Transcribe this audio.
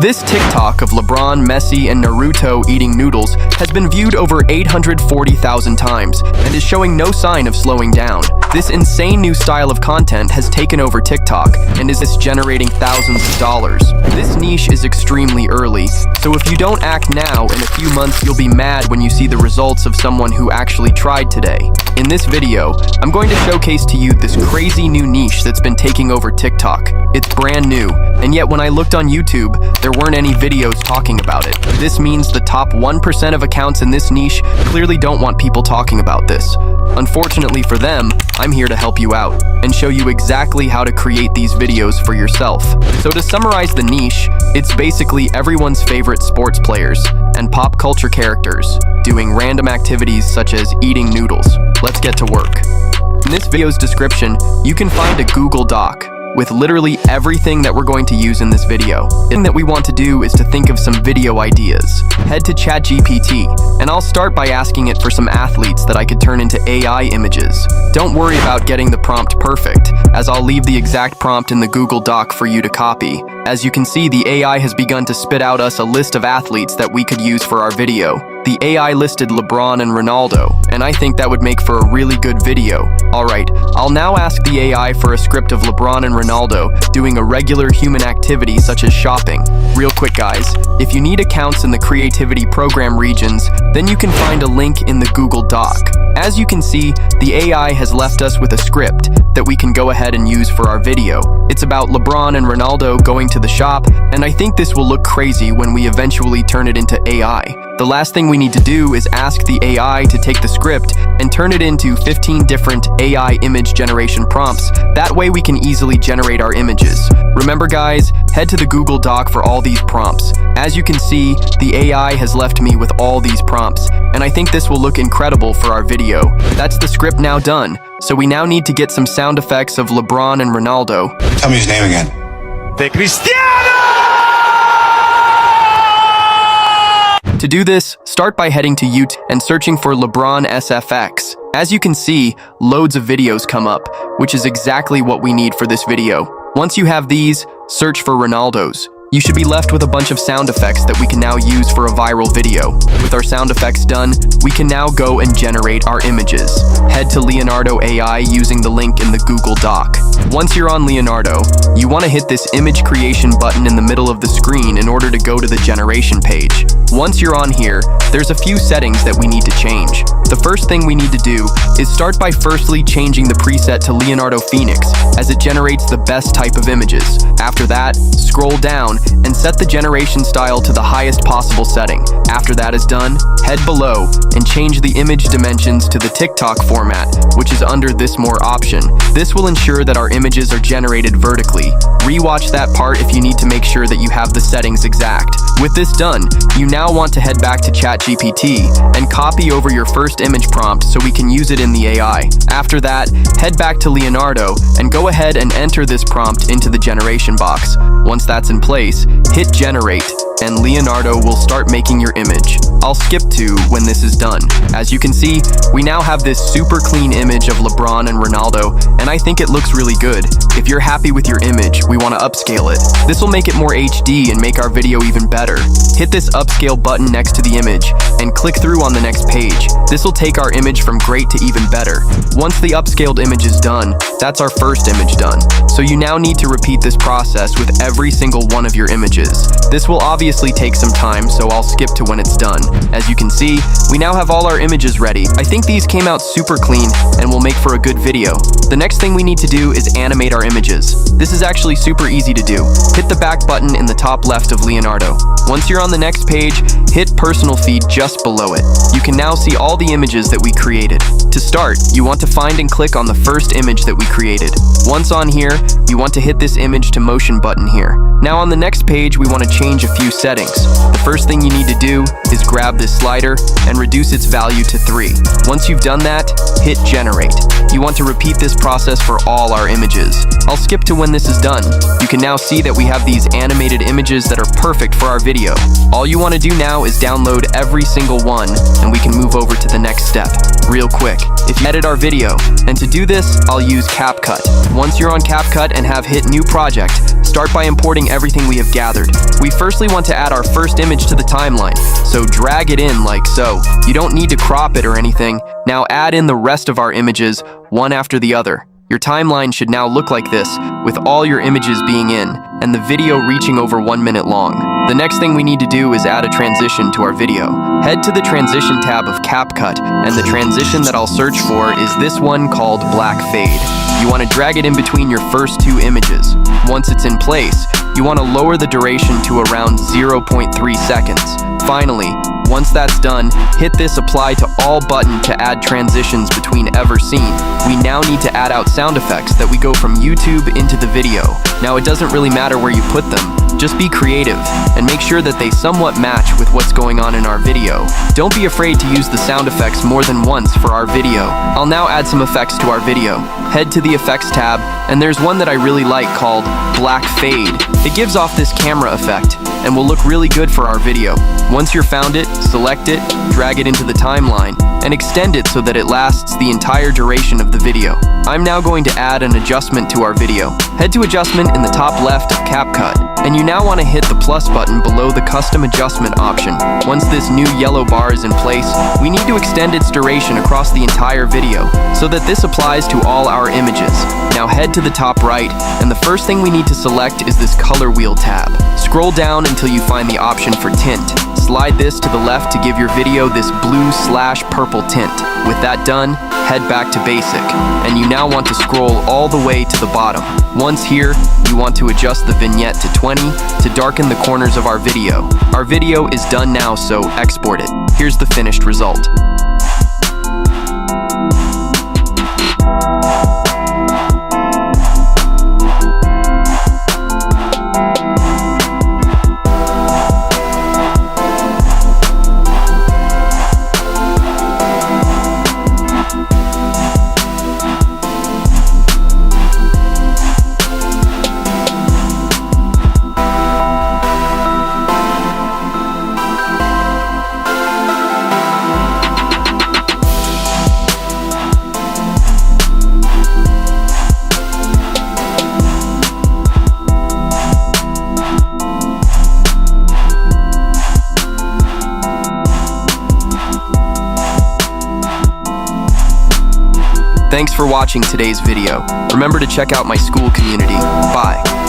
This TikTok of LeBron, Messi, and Naruto eating noodles has been viewed over 840,000 times and is showing no sign of slowing down. This insane new style of content has taken over TikTok and is generating thousands of dollars. This niche is extremely early, so if you don't act now, in a few months you'll be mad when you see the results of someone who actually tried today. In this video, I'm going to showcase to you this crazy new niche that's been taking over TikTok. It's brand new, and yet when I looked on YouTube, there weren't any videos talking about it. This means the top 1% of accounts in this niche clearly don't want people talking about this. Unfortunately for them, I'm here to help you out and show you exactly how to create these videos for yourself. So to summarize the niche, it's basically everyone's favorite sports players and pop culture characters doing random activities such as eating noodles. Let's get to work. In this video's description, you can find a Google Doc with literally everything that we're going to use in this video. The thing that we want to do is to think of some video ideas. Head to ChatGPT, and I'll start by asking it for some athletes that I could turn into AI images. Don't worry about getting the prompt perfect, as I'll leave the exact prompt in the Google Doc for you to copy. As you can see, the AI has begun to spit out us a list of athletes that we could use for our video. The AI listed LeBron and Ronaldo, and I think that would make for a really good video. Alright, I'll now ask the AI for a script of LeBron and Ronaldo doing a regular human activity such as shopping. Real quick guys, if you need accounts in the creativity program regions, then you can find a link in the Google Doc. As you can see, the AI has left us with a script that we can go ahead and use for our video. It's about LeBron and Ronaldo going to the shop, and I think this will look crazy when we eventually turn it into AI. The last thing we need to do is ask the AI to take the script and turn it into 15 different AI image generation prompts. That way we can easily generate our images. Remember guys, head to the Google Doc for all these prompts. As you can see, the AI has left me with all these prompts, and I think this will look incredible for our video. That's the script now done, so we now need to get some sound effects of LeBron and Ronaldo. Tell me his name again. De Cristiano! To do this, start by heading to YouTube and searching for LeBron SFX. As you can see, loads of videos come up, which is exactly what we need for this video. Once you have these, search for Ronaldo's. You should be left with a bunch of sound effects that we can now use for a viral video. With our sound effects done, we can now go and generate our images. Head to Leonardo AI using the link in the Google Doc. Once you're on Leonardo, you want to hit this image creation button in the middle of the screen in order to go to the generation page. Once you're on here, there's a few settings that we need to change. The first thing we need to do is start by firstly changing the preset to Leonardo Phoenix, as it generates the best type of images. After that, scroll down and set the generation style to the highest possible setting. After that is done, head below and change the image dimensions to the TikTok format, which is under this more option. This will ensure that our images are generated vertically. Rewatch that part if you need to make sure that you have the settings exact. With this done, you now want to head back to ChatGPT and copy over your first image prompt so we can use it in the AI. After that, head back to Leonardo and go ahead and enter this prompt into the generation box. Once that's in place, hit generate and Leonardo will start making your image. I'll skip to when this is done. As you can see, we now have this super clean image of LeBron and Ronaldo, and I think it looks really good. If you're happy with your image, we want to upscale it. This will make it more HD and make our video even better. Hit this upscale button next to the image and click through on the next page. This will take our image from great to even better. Once the upscaled image is done, that's our first image done. So you now need to repeat this process with every single one of your images. This will obviously take some time, so I'll skip to when it's done. As you can see, we now have all our images ready. I think these came out super clean and will make for a good video. The next thing we need to do is animate our images. This is actually super easy to do. Hit the back button in the top left of Leonardo. Once you're on the next page, hit personal feed just below it. You can now see all the images that we created. To start, you want to find and click on the first image that we created. Once on here, you want to hit this image to motion button here. Now on the next page, we want to change a few settings. The first thing you need to do is grab this slider and reduce its value to 3. Once you've done that, hit generate. You want to repeat this process for all our images. I'll skip to when this is done. You can now see that we have these animated images that are perfect for our video. video. All you want to do now is download every single one, and we can move over to the next step real quick. If you edit our video, and to do this, I'll use CapCut. Once you're on CapCut and have hit New Project, start by importing everything we have gathered. We firstly want to add our first image to the timeline, so drag it in like so. You don't need to crop it or anything. Now add in the rest of our images, one after the other. Your timeline should now look like this, with all your images being in, and the video reaching over 1 minute long. The next thing we need to do is add a transition to our video. Head to the Transition tab of CapCut, and the transition that I'll search for is this one called Black Fade. You want to drag it in between your first two images. Once it's in place, you want to lower the duration to around 0.3 seconds. Finally, once that's done, hit this Apply to All button to add transitions between ever scene. We now need to add out sound effects that we go from YouTube into the video. Now it doesn't really matter where you put them, just be creative and make sure that they somewhat match with what's going on in our video. Don't be afraid to use the sound effects more than once for our video. I'll now add some effects to our video. Head to the Effects tab, and there's one that I really like called Black Fade. It gives off this camera effect and will look really good for our video. Once you've found it, select it, drag it into the timeline, and extend it so that it lasts the entire duration of the video. I'm now going to add an adjustment to our video. Head to Adjustment in the top left of CapCut, and you now want to hit the plus button below the Custom Adjustment option. Once this new yellow bar is in place, we need to extend its duration across the entire video, so that this applies to all our images. Now head to the top right, and the first thing we need to select is this Color Wheel tab. Scroll down until you find the option for Tint. Slide this to the left to give your video this blue/purple tint. With that done, head back to basic, and you now want to scroll all the way to the bottom. Once here, you want to adjust the vignette to 20 to darken the corners of our video. Our video is done now, so export it. Here's the finished result. Thanks for watching today's video. Remember to check out my school community. Bye.